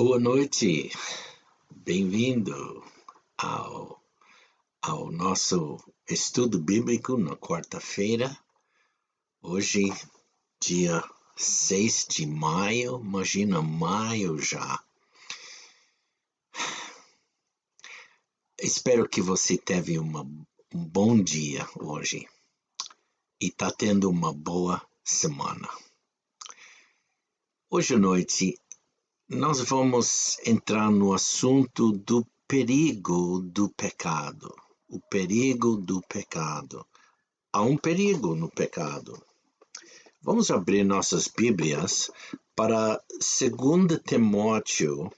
Boa noite, bem-vindo ao nosso estudo bíblico na quarta-feira. Hoje, dia 6 de maio, imagina maio já. Espero que você teve um bom dia hoje e está tendo uma boa semana. Hoje à noite, nós vamos entrar no assunto do perigo do pecado. O perigo do pecado. Há um perigo no pecado. Vamos abrir nossas Bíblias para 2 Timóteo,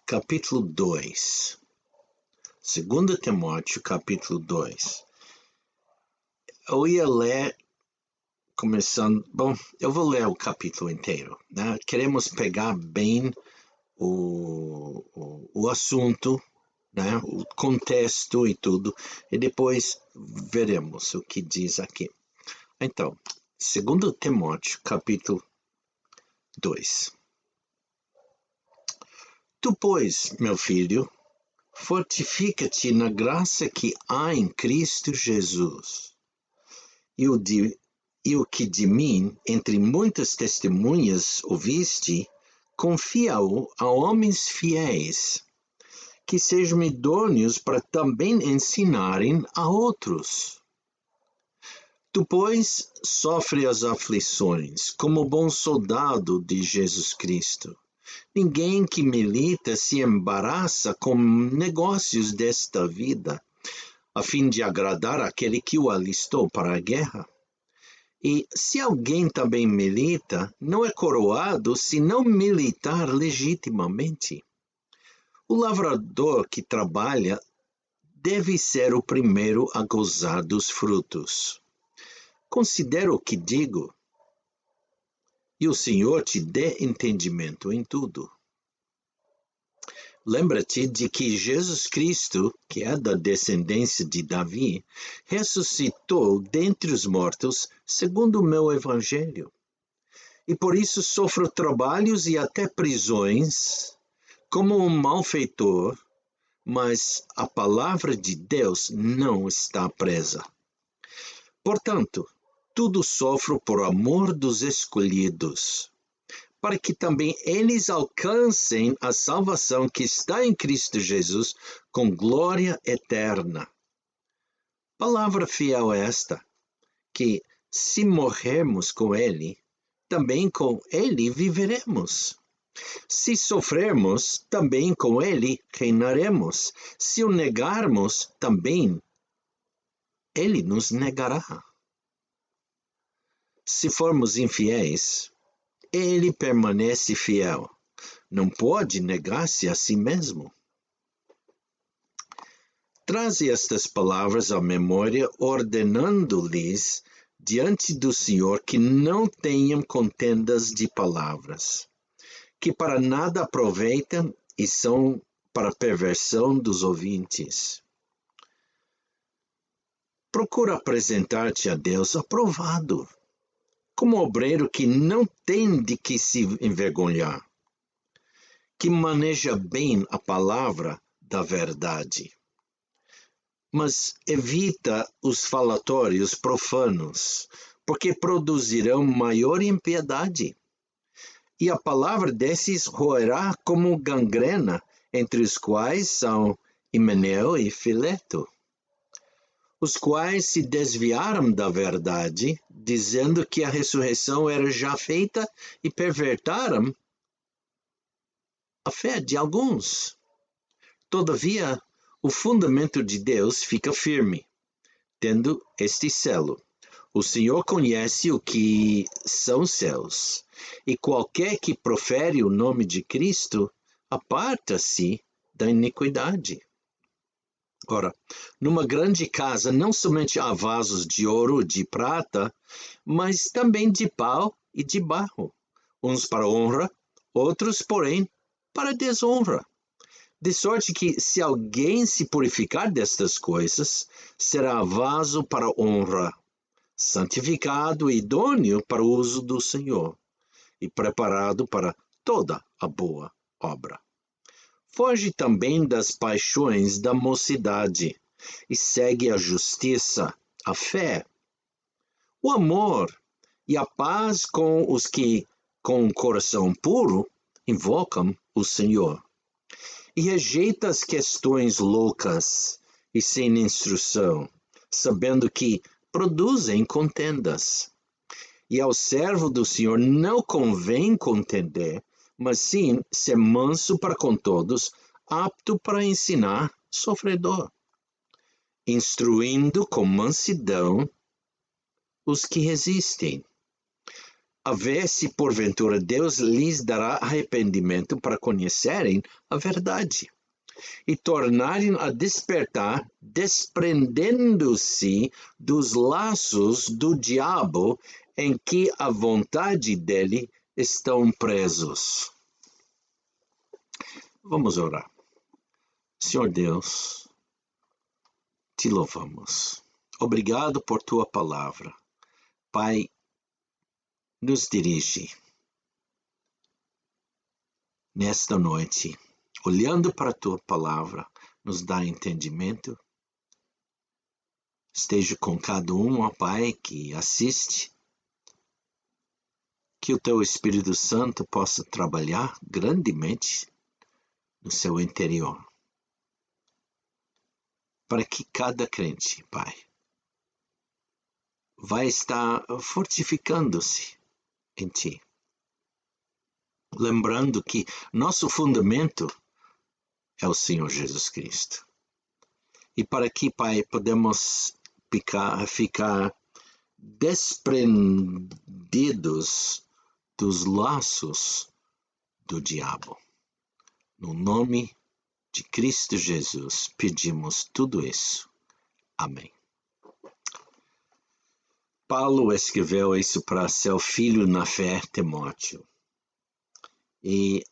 capítulo 2. 2 Timóteo, capítulo 2. Eu ia ler começando, eu vou ler o capítulo inteiro, né? Queremos pegar bem o assunto, né? O contexto e tudo, e depois veremos o que diz aqui. Então, 2 Timóteo, capítulo 2. Tu, pois, meu filho, fortifica-te na graça que há em Cristo Jesus, e o que de mim, entre muitas testemunhas, ouviste, confia-o a homens fiéis, que sejam idôneos para também ensinarem a outros. Tu, pois, sofre as aflições, como bom soldado de Jesus Cristo. Ninguém que milita se embaraça com negócios desta vida, a fim de agradar aquele que o alistou para a guerra. E se alguém também milita, não é coroado se não militar legitimamente. O lavrador que trabalha deve ser o primeiro a gozar dos frutos. Considera o que digo, e o Senhor te dê entendimento em tudo. Lembra-te de que Jesus Cristo, que é da descendência de Davi, ressuscitou dentre os mortos segundo o meu evangelho. E por isso sofro trabalhos e até prisões, como um malfeitor, mas a palavra de Deus não está presa. Portanto, tudo sofro por amor dos escolhidos, para que também eles alcancem a salvação que está em Cristo Jesus com glória eterna. Palavra fiel esta, que se morrermos com ele, também com ele viveremos. Se sofrermos, também com ele reinaremos. Se o negarmos, também ele nos negará. Se formos infiéis, ele permanece fiel. Não pode negar-se a si mesmo. Traze estas palavras à memória, ordenando-lhes diante do Senhor que não tenham contendas de palavras, que para nada aproveitam e são para perversão dos ouvintes. Procura apresentar-te a Deus aprovado, como obreiro que não tem de que se envergonhar, que maneja bem a palavra da verdade. Mas evita os falatórios profanos, porque produzirão maior impiedade. E a palavra desses roerá como gangrena, entre os quais são Himeneu e Fileto, os quais se desviaram da verdade, dizendo que a ressurreição era já feita e pervertaram a fé de alguns. Todavia, o fundamento de Deus fica firme, tendo este selo. O Senhor conhece o que são seus, e qualquer que profere o nome de Cristo, aparta-se da iniquidade. Ora, numa grande casa não somente há vasos de ouro e de prata, mas também de pau e de barro, uns para honra, outros, porém, para desonra. De sorte que, se alguém se purificar destas coisas, será vaso para honra, santificado e idôneo para o uso do Senhor, e preparado para toda a boa obra. Foge também das paixões da mocidade e segue a justiça, a fé, o amor e a paz com os que, com o coração puro, invocam o Senhor. E rejeita as questões loucas e sem instrução, sabendo que produzem contendas. E ao servo do Senhor não convém contender, mas sim ser manso para com todos, apto para ensinar, sofredor, instruindo com mansidão os que resistem. A ver se porventura Deus lhes dará arrependimento para conhecerem a verdade e tornarem a despertar, desprendendo-se dos laços do diabo em que a vontade dele estão presos. Vamos orar. Senhor Deus, te louvamos. Obrigado por tua palavra. Pai, nos dirige nesta noite, olhando para a tua palavra, nos dá entendimento. Esteja com cada um, ó Pai, que assiste, que o teu Espírito Santo possa trabalhar grandemente no seu interior, para que cada crente, Pai, vai estar fortificando-se em Ti, lembrando que nosso fundamento é o Senhor Jesus Cristo. E para que, Pai, podemos ficar desprendidos dos laços do diabo. No nome de Cristo Jesus, pedimos tudo isso. Amém. Paulo escreveu isso para seu filho na fé, Timóteo. E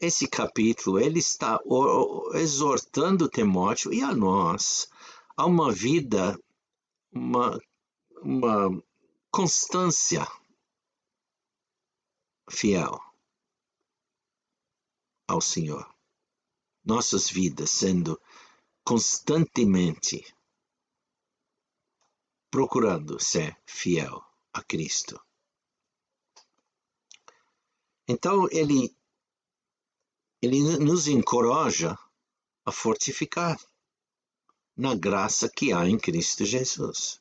esse capítulo, ele está exortando Timóteo e a nós a uma vida, uma constância fiel ao Senhor. Nossas vidas sendo constantemente procurando ser fiel a Cristo. Então, ele nos encoraja a fortificar na graça que há em Cristo Jesus.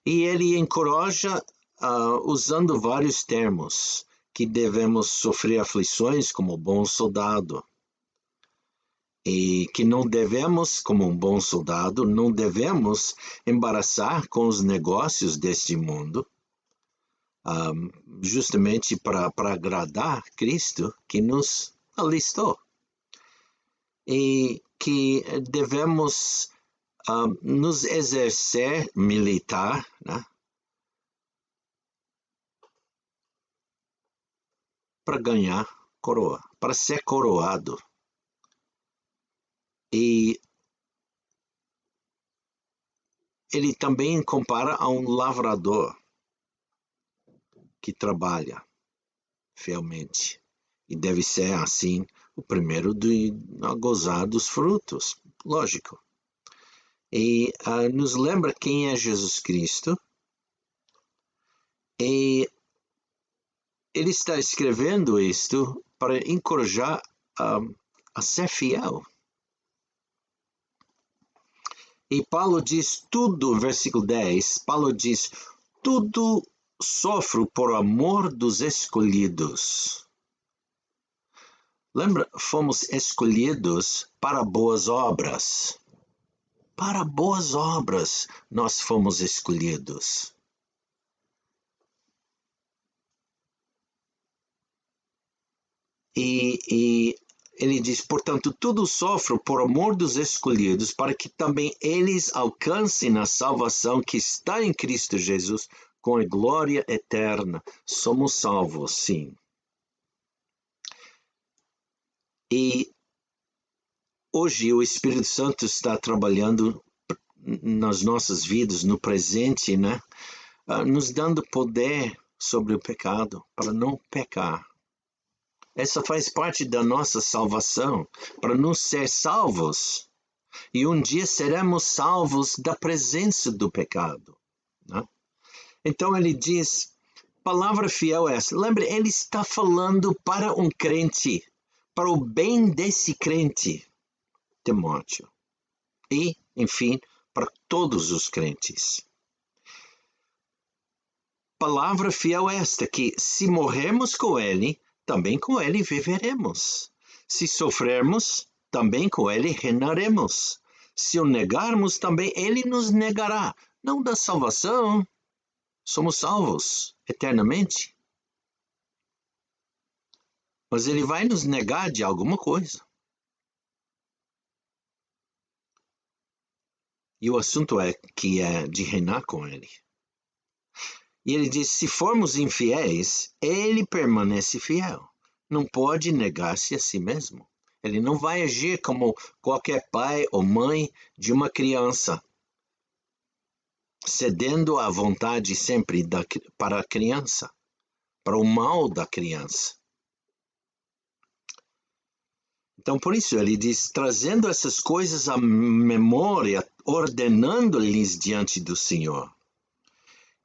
E ele encoraja usando vários termos, que devemos sofrer aflições como bom soldado, e que não devemos, como um bom soldado, não devemos embaraçar com os negócios deste mundo, justamente para agradar Cristo que nos alistou. E que devemos nos exercer militar, né, para ganhar coroa, para ser coroado. E ele também compara a um lavrador que trabalha fielmente. E deve ser assim o primeiro a gozar dos frutos, lógico. E nos lembra quem é Jesus Cristo. E ele está escrevendo isto para encorajar a ser fiel. E Paulo diz tudo, versículo 10, Paulo diz, tudo sofro por amor dos escolhidos. Lembra, fomos escolhidos para boas obras. Para boas obras nós fomos escolhidos. E ele diz, portanto, tudo sofro por amor dos escolhidos, para que também eles alcancem a salvação que está em Cristo Jesus, com a glória eterna. Somos salvos, sim. E hoje o Espírito Santo está trabalhando nas nossas vidas, no presente, né? Nos dando poder sobre o pecado, para não pecar. Essa faz parte da nossa salvação, para nos ser salvos. E um dia seremos salvos da presença do pecado, né? Então ele diz, palavra fiel é essa. Lembre, ele está falando para um crente, para o bem desse crente, Timóteo. E, enfim, para todos os crentes. Palavra fiel é esta, que se morrermos com ele, também com ele viveremos. Se sofrermos, também com ele reinaremos. Se o negarmos, também ele nos negará. Não da salvação, somos salvos eternamente. Mas ele vai nos negar de alguma coisa. E o assunto é que é de reinar com ele. E ele diz, se formos infiéis, ele permanece fiel. Não pode negar-se a si mesmo. Ele não vai agir como qualquer pai ou mãe de uma criança, cedendo à vontade sempre para a criança, para o mal da criança. Então, por isso, ele diz, trazendo essas coisas à memória, ordenando-lhes diante do Senhor.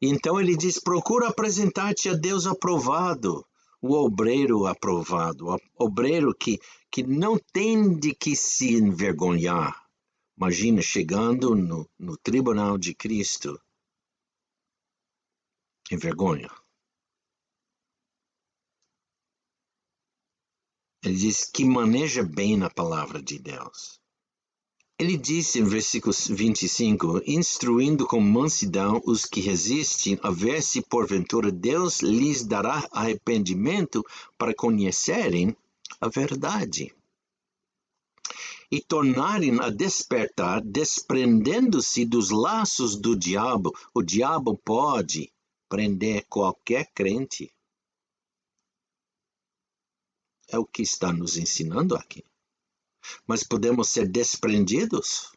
Então ele diz, procura apresentar-te a Deus aprovado, o obreiro aprovado, o obreiro que não tem de que se envergonhar. Imagina chegando no tribunal de Cristo, em vergonha. Ele diz que maneja bem a palavra de Deus. Ele disse em versículo 25, instruindo com mansidão os que resistem, a ver se porventura Deus lhes dará arrependimento para conhecerem a verdade e tornarem a despertar, desprendendo-se dos laços do diabo. O diabo pode prender qualquer crente. É o que está nos ensinando aqui. Mas podemos ser desprendidos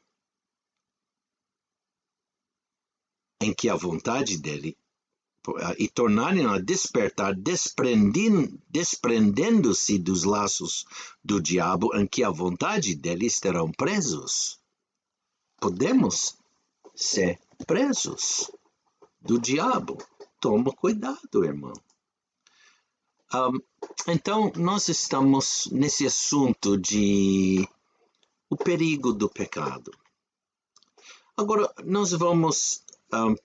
em que a vontade dele e tornarem a despertar, desprendendo-se dos laços do diabo em que a vontade dele estarão presos. Podemos ser presos do diabo. Toma cuidado, irmão. Então, nós estamos nesse assunto de o perigo do pecado. Agora, nós vamos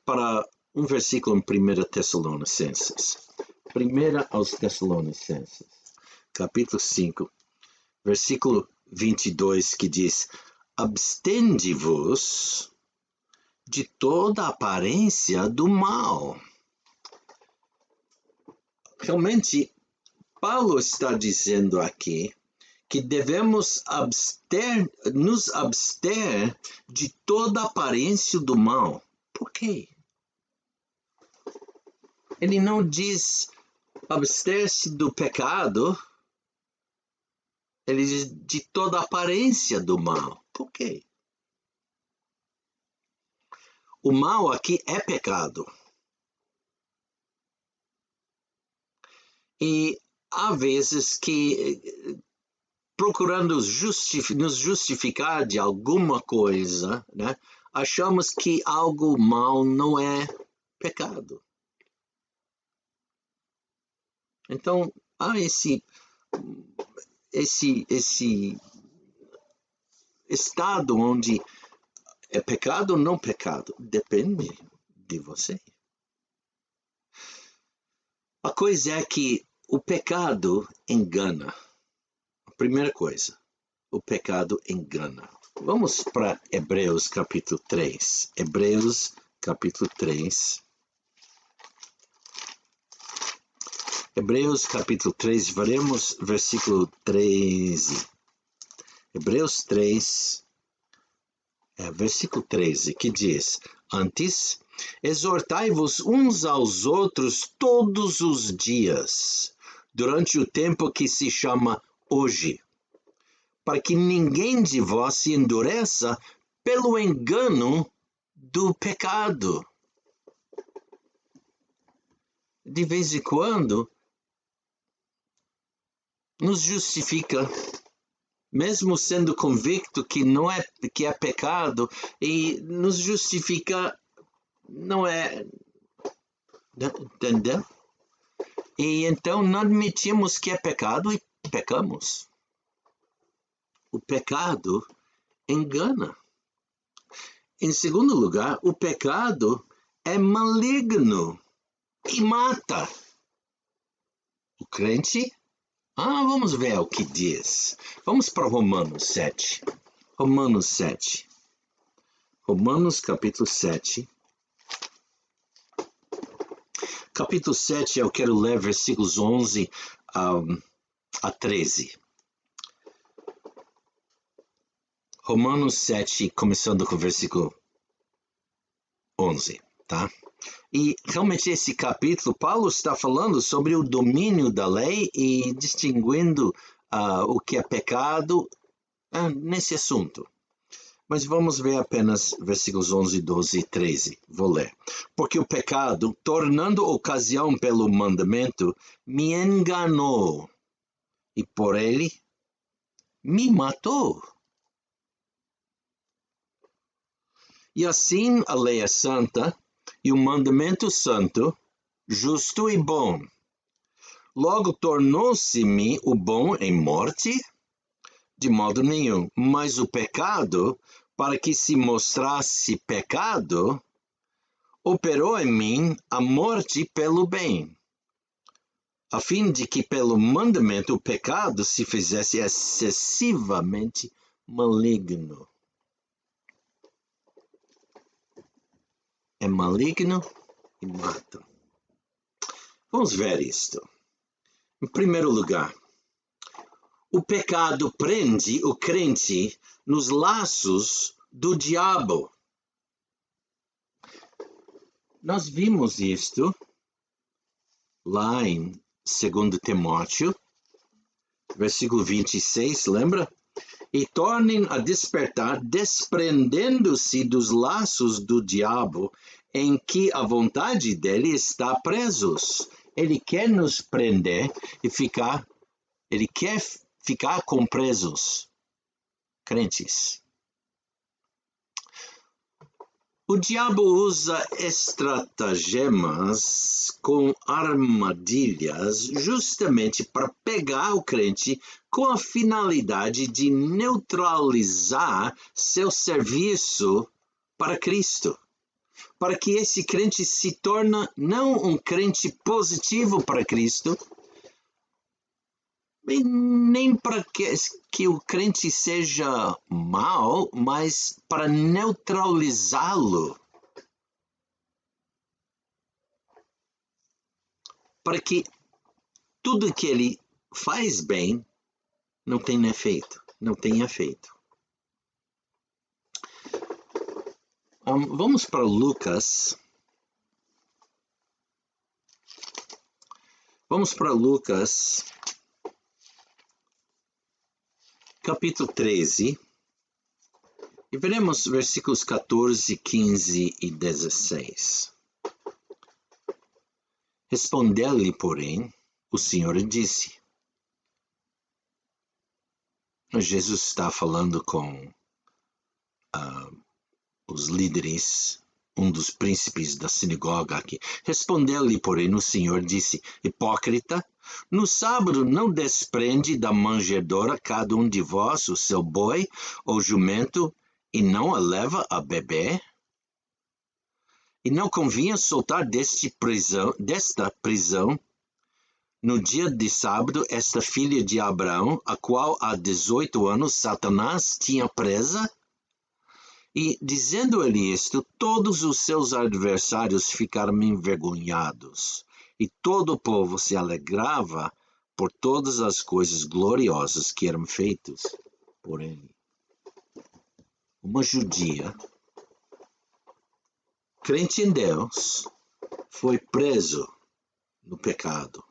para um versículo em 1 Tessalonicenses. 1 aos Tessalonicenses, capítulo 5, versículo 22, que diz, abstende-vos de toda aparência do mal. Realmente, Paulo está dizendo aqui que devemos nos abster de toda aparência do mal. Por quê? Ele não diz abster-se do pecado, ele diz de toda aparência do mal. Por quê? O mal aqui é pecado. E há vezes que, procurando nos justificar de alguma coisa, né, achamos que algo mal não é pecado. Então, há esse estado onde é pecado ou não pecado? Depende de você. A coisa é que o pecado engana. A primeira coisa, o pecado engana. Vamos para Hebreus capítulo 3. Hebreus capítulo 3. Hebreus capítulo 3, veremos versículo 13. Hebreus 3, versículo 13, que diz, antes, exortai-vos uns aos outros todos os dias, durante o tempo que se chama hoje, para que ninguém de vós se endureça pelo engano do pecado. de vez em quando, nos justifica, mesmo sendo convicto que não é que é pecado, e nos justifica, não é, entendeu? E então não admitimos que é pecado e pecamos. O pecado engana. Em segundo lugar, o pecado é maligno e mata. O crente, vamos ver o que diz. Vamos para Romanos 7. Romanos 7. Romanos capítulo 7. Capítulo 7, eu quero ler versículos 11 a 13. Romanos 7, começando com o versículo 11, tá? E realmente esse capítulo, Paulo está falando sobre o domínio da lei e distinguindo o que é pecado nesse assunto. Mas vamos ver apenas versículos 11, 12 e 13. Vou ler. Porque o pecado, tornando ocasião pelo mandamento, me enganou e por ele me matou. E assim a lei é santa e o mandamento santo, justo e bom. Logo tornou-se-me o bom em morte? De modo nenhum. Mas o pecado, para que se mostrasse pecado, operou em mim a morte pelo bem, a fim de que pelo mandamento o pecado se fizesse excessivamente maligno. É maligno e mata. Vamos ver isto. Em primeiro lugar, o pecado prende o crente nos laços do diabo. Nós vimos isto lá em 2 Timóteo, versículo 26, lembra? E tornem a despertar, desprendendo-se dos laços do diabo, em que a vontade dele está presos. Ele quer nos prender e ele quer ficar com presos, crentes. O diabo usa estratagemas com armadilhas justamente para pegar o crente com a finalidade de neutralizar seu serviço para Cristo, para que esse crente se torne não um crente positivo para Cristo, nem para que o crente seja mau, mas para neutralizá-lo. Para que tudo que ele faz bem não tenha efeito. Vamos para Lucas. Vamos para Lucas, capítulo 13, e veremos versículos 14, 15 e 16. Respondeu-lhe, porém, o Senhor disse. Jesus está falando com os líderes, um dos príncipes da sinagoga aqui. Respondeu-lhe, porém, o Senhor disse, hipócrita, no sábado não desprende da manjedoura cada um de vós o seu boi ou jumento e não a leva a beber? E não convinha soltar desta prisão no dia de sábado esta filha de Abraão, a qual há 18 anos Satanás tinha presa? E, dizendo ele isto, todos os seus adversários ficaram envergonhados, e todo o povo se alegrava por todas as coisas gloriosas que eram feitas por ele. Uma judia, crente em Deus, foi preso no pecado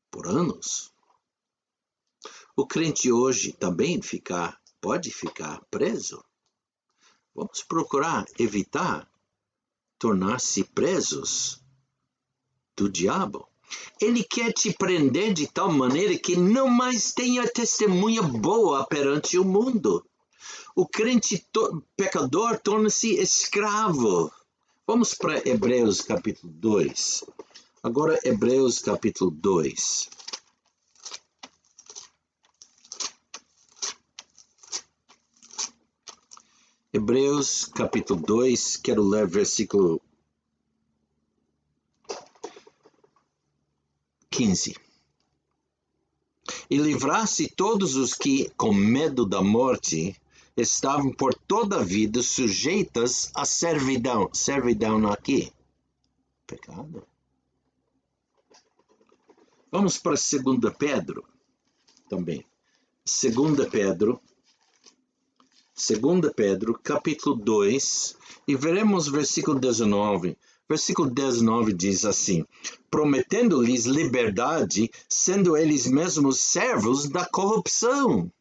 por anos. O crente hoje também pode ficar preso. Vamos procurar evitar tornar-se presos do diabo. Ele quer te prender de tal maneira que não mais tenha testemunha boa perante o mundo. O crente pecador torna-se escravo. Vamos para Hebreus capítulo 2. Agora Hebreus capítulo 2. Hebreus capítulo 2, quero ler versículo 15. E livrasse todos os que, com medo da morte, estavam por toda a vida sujeitas à servidão. Servidão aqui. Pecado. Vamos para 2 Pedro também. 2 Pedro, capítulo 2, e veremos versículo 19. Versículo 19 diz assim: prometendo-lhes liberdade, sendo eles mesmos servos da corrupção.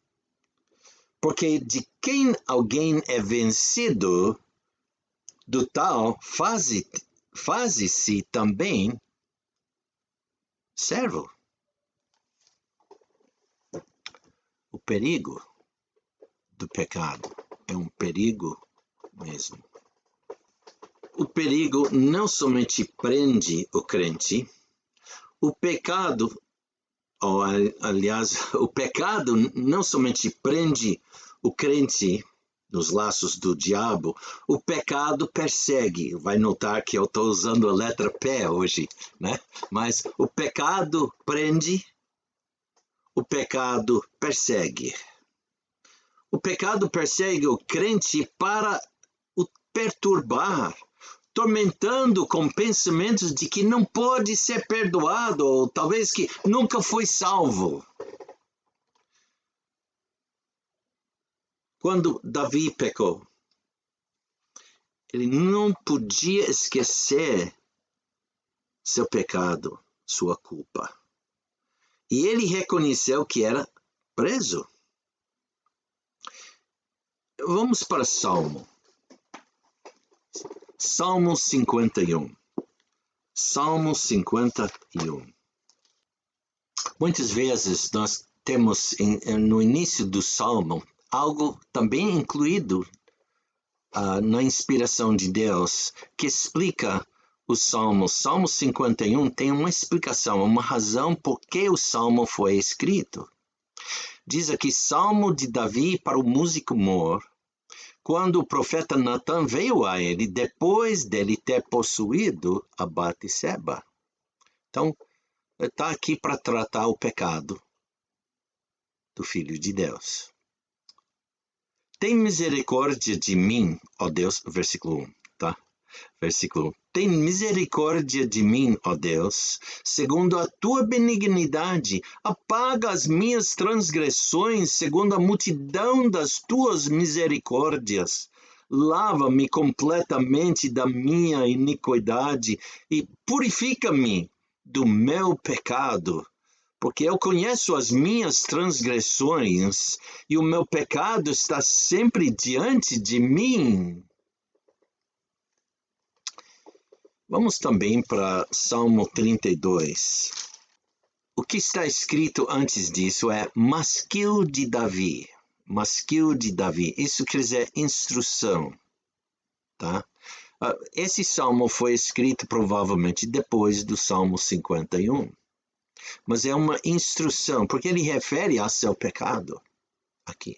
Porque de quem alguém é vencido, do tal faze-se também servo. O perigo do pecado é um perigo mesmo. O perigo não somente prende o crente, o pecado não somente prende o crente nos laços do diabo, o pecado persegue. Vai notar que eu estou usando a letra P hoje, né? Mas o pecado prende, o pecado persegue. O pecado persegue o crente para o perturbar, tormentando com pensamentos de que não pode ser perdoado, ou talvez que nunca foi salvo. Quando Davi pecou, ele não podia esquecer seu pecado, sua culpa. E ele reconheceu que era preso. Vamos para Salmo 51. Salmo 51. Muitas vezes nós temos no início do Salmo algo também incluído na inspiração de Deus que explica o Salmo. Salmo 51 tem uma explicação, uma razão por que o Salmo foi escrito. Diz aqui: Salmo de Davi para o músico mor, quando o profeta Natan veio a ele depois dele ter possuído a Batseba. Então, está aqui para tratar o pecado do Filho de Deus. Tem misericórdia de mim, ó Deus, versículo 1, tá? Versículo 1. Tem misericórdia de mim, ó Deus, segundo a tua benignidade, apaga as minhas transgressões, segundo a multidão das tuas misericórdias. Lava-me completamente da minha iniquidade e purifica-me do meu pecado, porque eu conheço as minhas transgressões e o meu pecado está sempre diante de mim. Vamos também para Salmo 32. O que está escrito antes disso é masquil de Davi. Masquil de Davi. Isso quer dizer instrução. Tá? Esse salmo foi escrito provavelmente depois do Salmo 51. Mas é uma instrução, porque ele refere ao seu pecado aqui.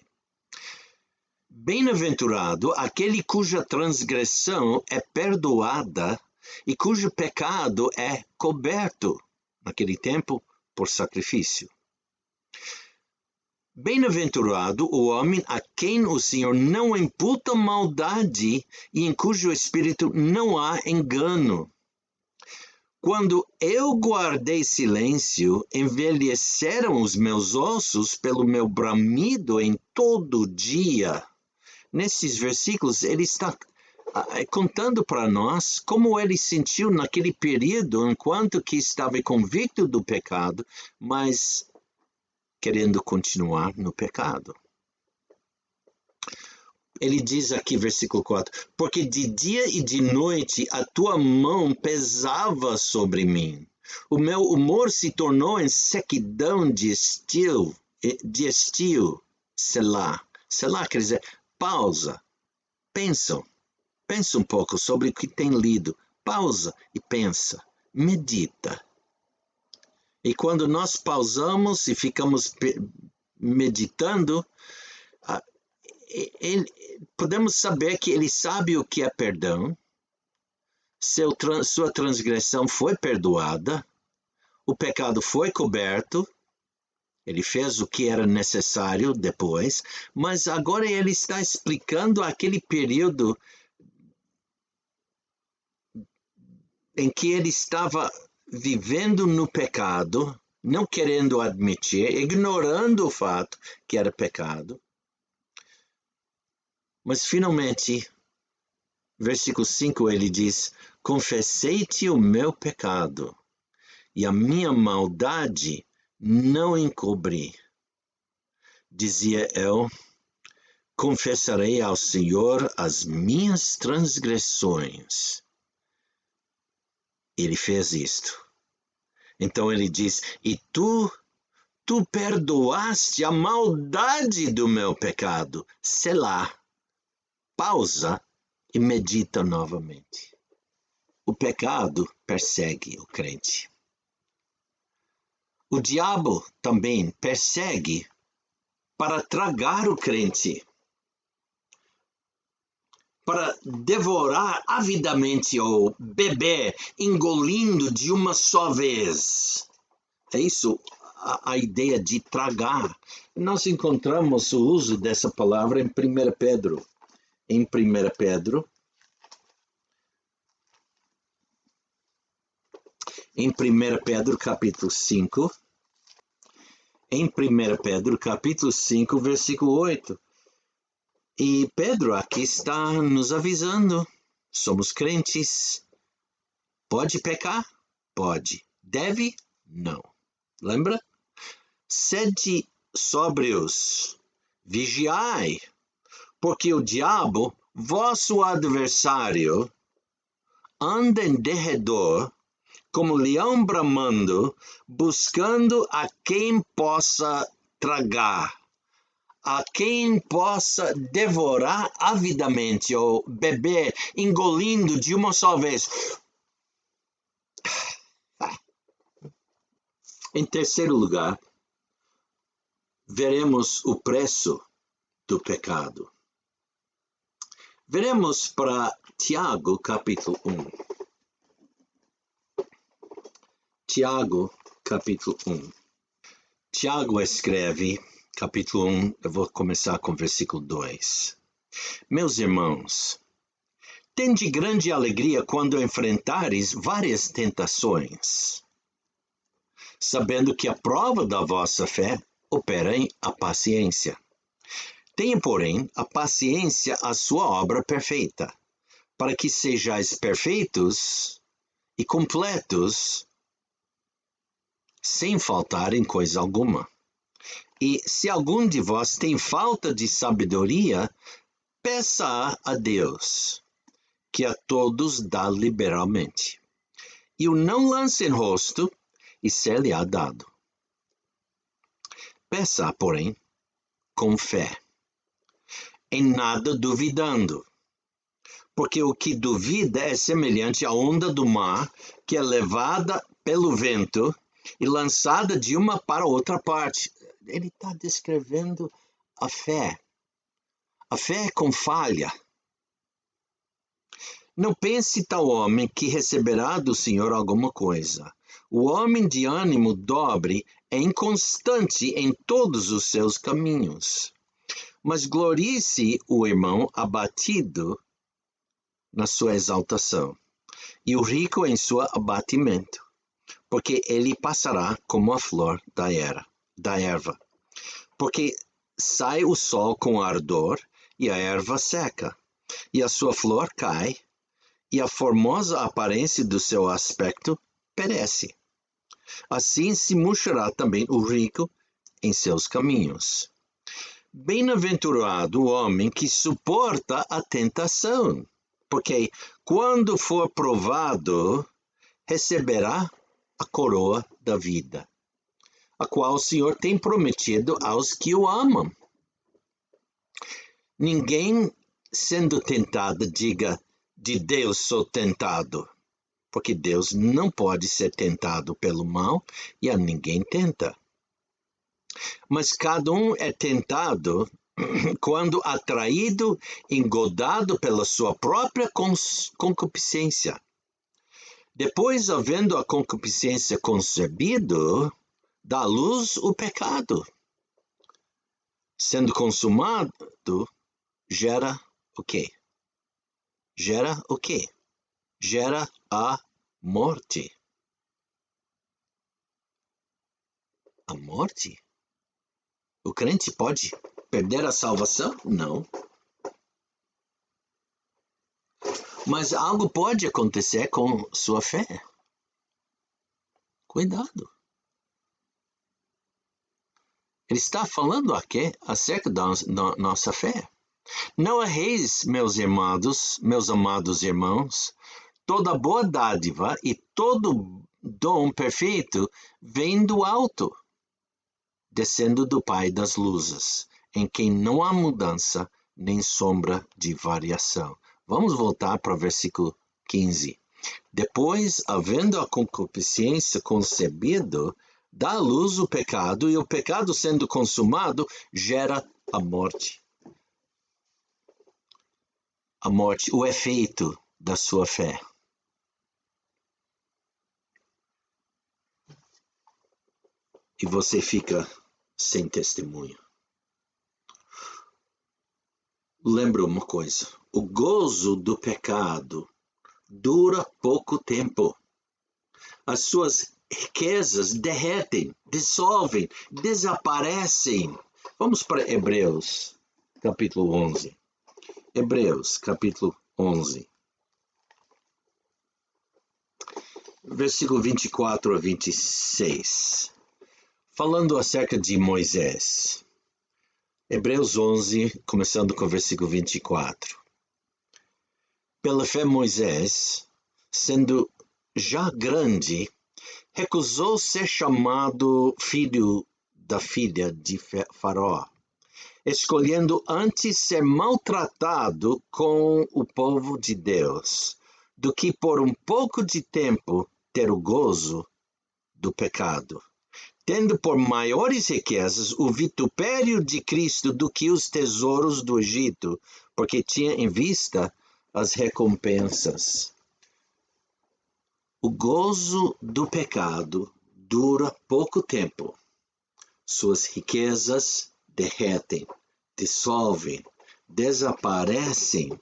Bem-aventurado aquele cuja transgressão é perdoada e cujo pecado é coberto, naquele tempo, por sacrifício. Bem-aventurado o homem a quem o Senhor não imputa maldade e em cujo espírito não há engano. Quando eu guardei silêncio, envelheceram os meus ossos pelo meu bramido em todo dia. Nesses versículos, ele está contando para nós como ele sentiu naquele período, enquanto que estava convicto do pecado, mas querendo continuar no pecado. Ele diz aqui, versículo 4, porque de dia e de noite a tua mão pesava sobre mim. O meu humor se tornou em sequidão de estio, Selah. Selah quer dizer pausa, pensa um pouco sobre o que tem lido, pausa e pensa, medita. E quando nós pausamos e ficamos meditando, podemos saber que ele sabe o que é perdão, sua transgressão foi perdoada, o pecado foi coberto, ele fez o que era necessário depois, mas agora ele está explicando aquele período em que ele estava vivendo no pecado, não querendo admitir, ignorando o fato que era pecado. Mas finalmente, versículo 5, ele diz: confessei-te o meu pecado, e a minha maldade não encobri. Dizia eu: confessarei ao Senhor as minhas transgressões. Ele fez isto. Então ele diz: e tu perdoaste a maldade do meu pecado. Selá. Pausa e medita novamente. O pecado persegue o crente. O diabo também persegue para tragar o crente, para devorar avidamente ou beber, engolindo de uma só vez. É isso a ideia de tragar. Nós encontramos o uso dessa palavra em 1 Pedro. Em 1 Pedro, capítulo 5, em 1 Pedro, capítulo 5, versículo 8. E Pedro aqui está nos avisando, somos crentes, pode pecar? Pode. Deve? Não. Lembra? Sede sóbrios, vigiai, porque o diabo, vosso adversário, anda em derredor, como leão bramando, buscando a quem possa tragar, a quem possa devorar avidamente ou beber, engolindo de uma só vez. Em terceiro lugar, veremos o preço do pecado. Veremos para Tiago, capítulo 1. Tiago, capítulo 1. Tiago escreve, capítulo 1, eu vou começar com versículo 2. Meus irmãos, tende grande alegria quando enfrentares várias tentações, sabendo que a prova da vossa fé opera a paciência. Tenha, porém, a paciência a sua obra perfeita, para que sejais perfeitos e completos, sem faltar em coisa alguma. E se algum de vós tem falta de sabedoria, peça a Deus, que a todos dá liberalmente, e o não lance em rosto, e ser-lhe-á dado. Peça, porém, com fé, em nada duvidando, porque o que duvida é semelhante à onda do mar, que é levada pelo vento e lançada de uma para outra parte. Ele está descrevendo a fé. A fé é com falha. Não pense tal homem que receberá do Senhor alguma coisa. O homem de ânimo dobre é inconstante em todos os seus caminhos. Mas glorie-se o irmão abatido na sua exaltação, e o rico em seu abatimento, porque ele passará como a flor da erva. Porque sai o sol com ardor, e a erva seca, e a sua flor cai, e a formosa aparência do seu aspecto perece. Assim se murchará também o rico em seus caminhos. Bem-aventurado o homem que suporta a tentação, porque quando for provado, receberá a coroa da vida, a qual o Senhor tem prometido aos que o amam. Ninguém sendo tentado diga, de Deus sou tentado, porque Deus não pode ser tentado pelo mal e a ninguém tenta. Mas cada um é tentado quando atraído, engodado pela sua própria concupiscência. Depois, havendo a concupiscência concebido, dá à luz o pecado. Sendo consumado, gera o quê? Gera o quê? Gera a morte. A morte? O crente pode perder a salvação? Não. Mas algo pode acontecer com sua fé. Cuidado. Ele está falando aqui acerca da nossa fé. Não erreis, meus amados irmãos, toda boa dádiva e todo dom perfeito vem do alto, descendo do Pai das luzes, em quem não há mudança nem sombra de variação. Vamos voltar para o versículo 15. Depois, havendo a concupiscência concebido, dá à luz o pecado, e o pecado sendo consumado, gera a morte. A morte, o efeito da sua fé. E você fica sem testemunho. Lembra uma coisa, o gozo do pecado dura pouco tempo. As suas riquezas derretem, dissolvem, desaparecem. Vamos para Hebreus, capítulo 11. Hebreus, capítulo 11. Versículo 24 a 26. Falando acerca de Moisés. Hebreus 11, começando com o versículo 24. Pela fé Moisés, sendo já grande, recusou ser chamado filho da filha de Faraó, escolhendo antes ser maltratado com o povo de Deus, do que por um pouco de tempo ter o gozo do pecado, tendo por maiores riquezas o vitupério de Cristo do que os tesouros do Egito, porque tinha em vista as recompensas. O gozo do pecado dura pouco tempo. Suas riquezas derretem, dissolvem, desaparecem.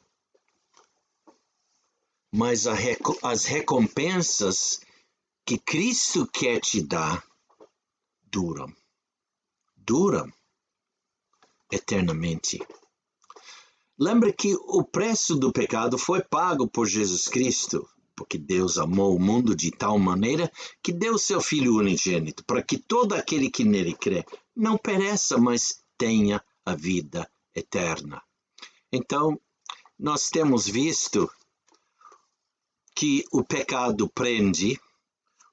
Mas as recompensas que Cristo quer te dar duram eternamente. Lembra que o preço do pecado foi pago por Jesus Cristo, porque Deus amou o mundo de tal maneira que deu seu Filho unigênito, para que todo aquele que nele crê não pereça, mas tenha a vida eterna. Então, nós temos visto que o pecado prende,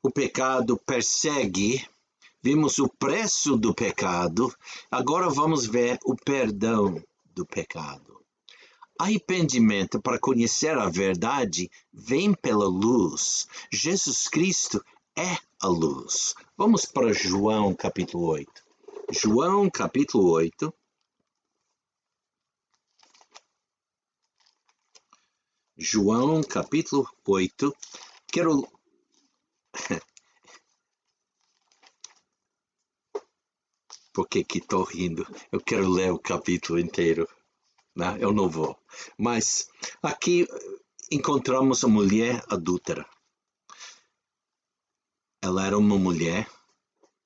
o pecado persegue, vimos o preço do pecado, agora vamos ver o perdão do pecado. Arrependimento para conhecer a verdade vem pela luz. Jesus Cristo é a luz. Vamos para João capítulo 8. João capítulo 8. João capítulo 8. Quero... Por que estou rindo? Eu quero ler o capítulo inteiro. Não, eu não vou. Mas aqui encontramos a mulher adúltera. Ela era uma mulher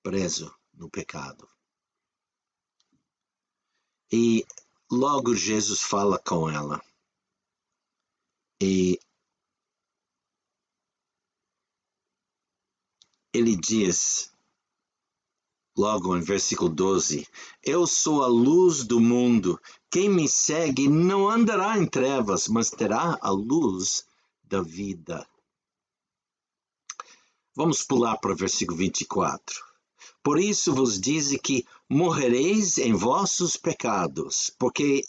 presa no pecado. E logo Jesus fala com ela. E ele diz, logo em versículo 12, eu sou a luz do mundo. Quem me segue não andará em trevas, mas terá a luz da vida. Vamos pular para o versículo 24. Por isso vos dize que morrereis em vossos pecados, porque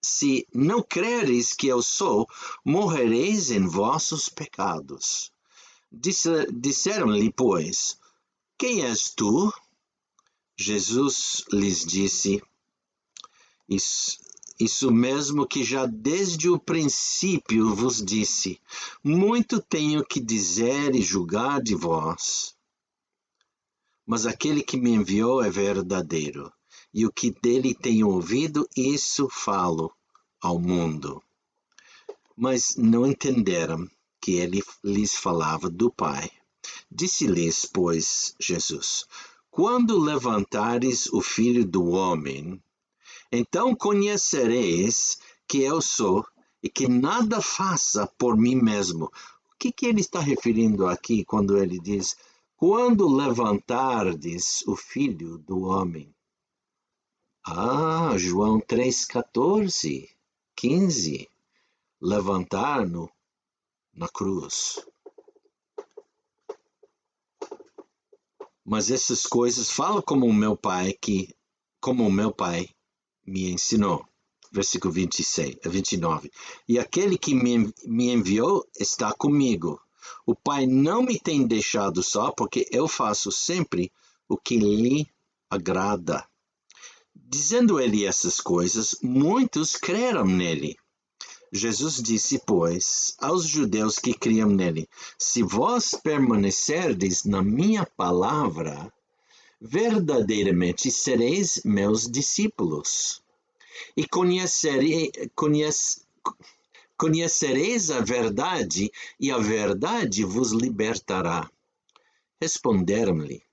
se não creres que eu sou, morrereis em vossos pecados. Disseram-lhe, pois, quem és tu? Jesus lhes disse, isso mesmo que já desde o princípio vos disse, muito tenho que dizer e julgar de vós. Mas aquele que me enviou é verdadeiro, e o que dele tenho ouvido, isso falo ao mundo. Mas não entenderam que ele lhes falava do Pai. Disse-lhes, pois, Jesus, quando levantares o Filho do Homem, então conhecereis que eu sou e que nada faça por mim mesmo. O que ele está referindo aqui quando ele diz, quando levantardes o Filho do Homem? João 3,14, 15. Levantar-no na cruz. Mas essas coisas fala como o meu pai me ensinou. Versículo 29. E aquele que me enviou está comigo. O Pai não me tem deixado só, porque eu faço sempre o que lhe agrada. Dizendo ele essas coisas, muitos creram nele. Jesus disse, pois, aos judeus que criam nele, se vós permanecerdes na minha palavra, verdadeiramente sereis meus discípulos. E conhecereis a verdade, e a verdade vos libertará. Responderam-lhe,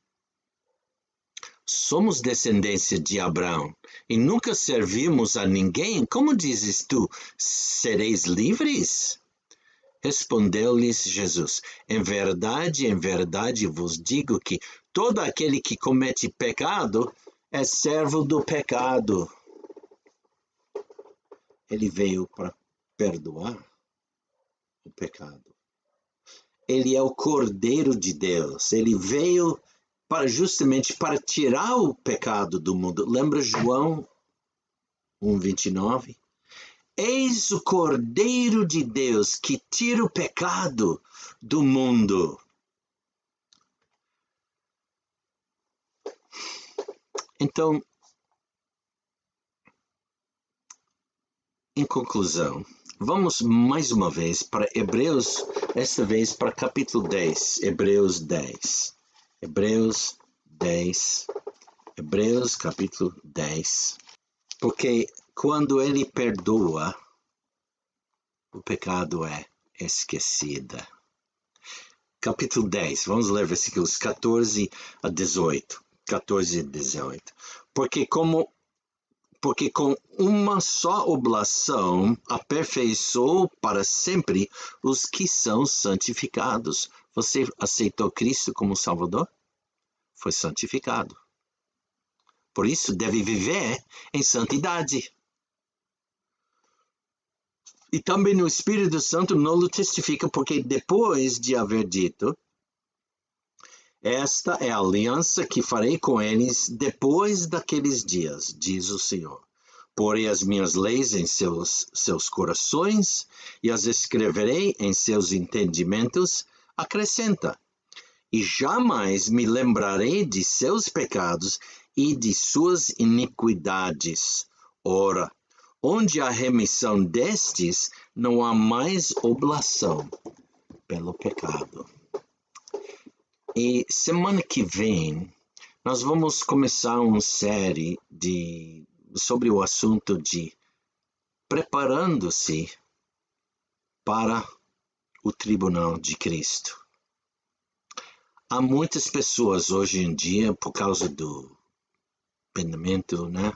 somos descendência de Abraão, e nunca servimos a ninguém. Como dizes tu, sereis livres? Respondeu-lhes Jesus, em verdade vos digo que todo aquele que comete pecado é servo do pecado. Ele veio para perdoar o pecado. Ele é o Cordeiro de Deus. Ele veio justamente para tirar o pecado do mundo. Lembra João 1,29? Eis o Cordeiro de Deus que tira o pecado do mundo. Então, em conclusão, vamos mais uma vez para Hebreus, esta vez para capítulo 10, Hebreus 10. Hebreus capítulo 10. Porque quando ele perdoa, o pecado é esquecido. Capítulo 10, vamos ler versículos 14 a 18. 14 e 18. Porque com uma só oblação aperfeiçoou para sempre os que são santificados. Você aceitou Cristo como Salvador? Foi santificado. Por isso deve viver em santidade. E também o Espírito Santo não testifica, porque depois de haver dito, esta é a aliança que farei com eles depois daqueles dias, diz o Senhor. Porei as minhas leis em seus corações e as escreverei em seus entendimentos, acrescenta. E jamais me lembrarei de seus pecados e de suas iniquidades. Ora, onde há remissão destes, não há mais oblação pelo pecado. E semana que vem, nós vamos começar uma série sobre o assunto de preparando-se para o tribunal de Cristo. Há muitas pessoas hoje em dia, por causa do pensamento, né?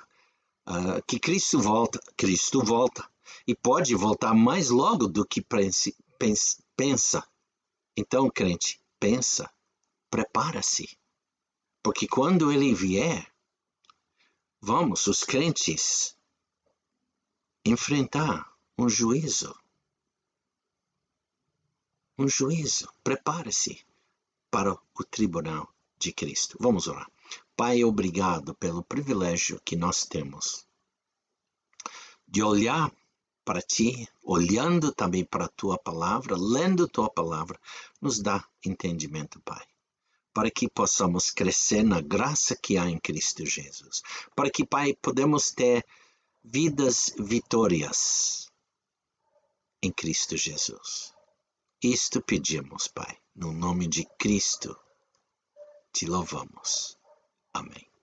Que Cristo volta, e pode voltar mais logo do que pensa. Então, crente, pensa, prepara-se, porque quando ele vier, os crentes, enfrentar um juízo. Prepare-se para o tribunal de Cristo. Vamos orar. Pai, obrigado pelo privilégio que nós temos de olhar para Ti, olhando também para a Tua palavra, lendo Tua palavra, nos dá entendimento, Pai. Para que possamos crescer na graça que há em Cristo Jesus. Para que, Pai, podemos ter vidas vitórias em Cristo Jesus. Isto pedimos, Pai, no nome de Cristo, te louvamos. Amém.